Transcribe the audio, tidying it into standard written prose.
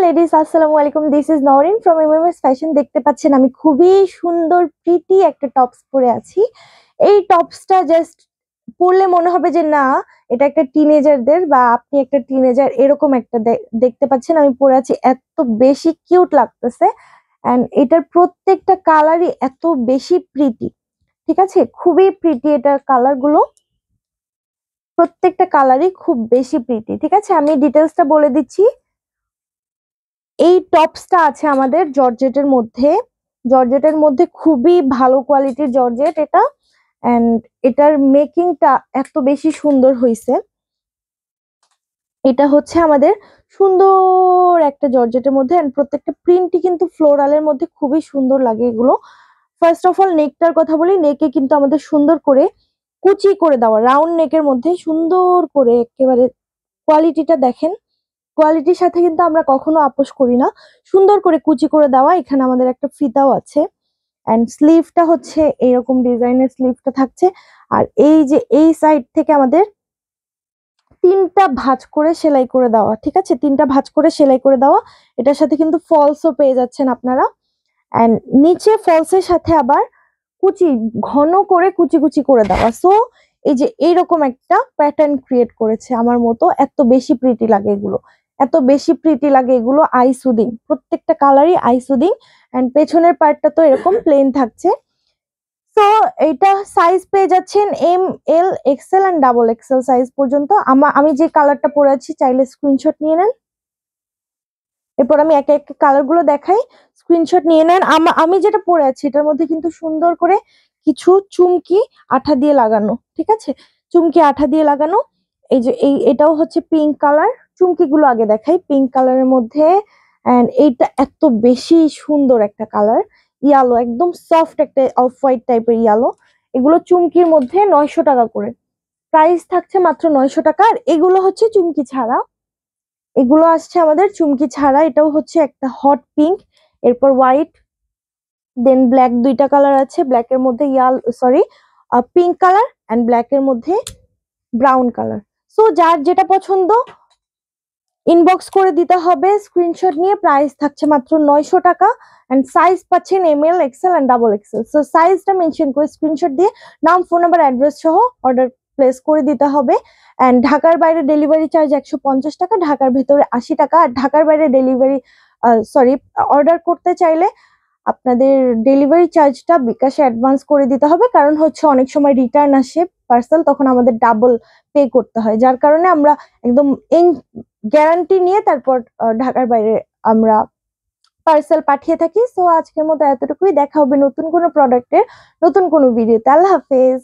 Ladies, আসসালামু আলাইকুম। This is Nowrin from MMS fashion. দেখতে পাচ্ছেন আমি খুবই সুন্দর প্রিটি একটা টপস পরে আছি। এই টপসটা জাস্ট পরলে মনে হবে যে না, এটা একটা টিনেজারদের বা আপনি একটা টিনেজার এরকম একটা দেখতে পাচ্ছেন আমি পরে আছি। এত বেশি কিউট লাগতেছে এন্ড এটার প্রত্যেকটা কালারই এত বেশি প্রিটি। ঠিক আছে, খুবই প্রিটি এটার কালার গুলো, প্রত্যেকটা কালারই খুব বেশি প্রিটি। ঠিক আছে, আমি ডিটেলসটা বলে দিচ্ছি। এই টপসটা আছে আমাদের জর্জেটের মধ্যে খুবই ভালো কোয়ালিটির জর্জেট এটা। এন্ড এটার মেকিংটা এত বেশি সুন্দর হয়েছে। এটা হচ্ছে আমাদের সুন্দর একটা জর্জেটের মধ্যে এন্ড প্রত্যেকটা প্রিন্টই কিন্তু ফ্লোরালের মধ্যে খুবই সুন্দর লাগে এগুলো। ফার্স্ট অফ অল নেকটার কথা বলি। নেকে কিন্তু আমাদের সুন্দর করে কুচি করে দেওয়া, রাউন্ড নেকের মধ্যে সুন্দর করে একেবারে কোয়ালিটিটা দেখেন। কোয়ালিটির সাথে কিন্তু আমরা কখনো আপোষ করি না। সুন্দর করে কুচি করে দেওয়া। এখানে আমাদের একটা ফিতাও আছে এন্ড স্লিভটা হচ্ছে এরকম ডিজাইনের স্লিভটা থাকছে। আর এই যে এই সাইড থেকে আমাদের তিনটা ভাঁজ করে সেলাই করে দেওয়া। ঠিক আছে, তিনটা ভাঁজ করে সেলাই করে দেওয়া। এটার সাথে কিন্তু ফলসও পেয়ে যাচ্ছেন আপনারা। এন্ড নিচে ফলসের সাথে আবার কুচি, ঘন করে কুচি কুচি করে দেওয়া। সো এই যে এইরকম একটা প্যাটার্ন ক্রিয়েট করেছে আমার মতো। এত বেশি প্রিটি লাগে এগুলো, এত বেশি প্রিটি লাগে এগুলো। আই সুদিং, প্রত্যেকটা কালারই আই সুদিং। এন্ড পেছনের পার্টটা তো এরকম প্লেন থাকছে। সো এটা সাইজ পেয়ে যাচ্ছেন M, L, XL and double XL size পর্যন্ত। আমি যে কালারটা পরে আছি চাইলে স্ক্রিনশট নিয়ে নেন। এরপর আমি একে একে কালার গুলো দেখাই, স্ক্রিনশট নিয়ে নেন। আমি যেটা পরে আছি এটার মধ্যে কিন্তু সুন্দর করে কিছু চুমকি আঠা দিয়ে লাগানো। ঠিক আছে, চুমকি আঠা দিয়ে লাগানো। এই যে এটাও হচ্ছে পিঙ্ক কালার। চুমকি গুলো আগে দেখাই, পিঙ্ক কালারের মধ্যে। এন্ড এইটা এত বেশি সুন্দর একটা কালার, ইয়ালো, একদম সফট একটা অফ হোয়াইট টাইপের ইয়ালো। এগুলো চুমকির মধ্যে 900 টাকা করে প্রাইস থাকছে, মাত্র 900 টাকা। আর এগুলো হচ্ছে চুমকি ছাড়া, এগুলো আসছে আমাদের চুমকি ছাড়া। এটাও হচ্ছে একটা হট পিঙ্ক, এরপর হোয়াইট, দেন ব্ল্যাক। দুইটা কালার আছে, ব্ল্যাকের মধ্যে পিঙ্ক কালার এন্ড ব্ল্যাকের মধ্যে ব্রাউন কালার। সো যার যেটা পছন্দ ইনবক্স করে দিতে হবে স্ক্রিনশট নিয়ে। প্রাইস থাকছে মাত্র 900 টাকা এন্ড সাইজ পাচ্ছেন M, L, XL and double XL. So সাইজটা মেনশন করে স্ক্রিনশট দিয়ে নাম, ফোন নাম্বার, অ্যাড্রেস সহ অর্ডার প্লেস করে দিতে হবে। এন্ড ঢাকার বাইরে ডেলিভারি চার্জ 150 টাকা, ঢাকার ভেতরে 80 টাকা। আর ঢাকার বাইরে অর্ডার করতে চাইলে আপনাদের ডেলিভারি চার্জটা বিকাশে অ্যাডভান্স করে দিতে হবে। কারণ হচ্ছে অনেক সময় রিটার্ন আসে পার্সেল, তখন আমাদের ডাবল পে করতে হয়, যার কারণে আমরা একদম গ্যারান্টি নিয়ে তারপর ঢাকার বাইরে আমরা পার্সেল পাঠিয়ে থাকি। সো আজকের মতো এতটুকুই। দেখা হবে নতুন কোনো প্রোডাক্টের নতুন কোনো ভিডিওতে। আল্লাহ হাফেজ।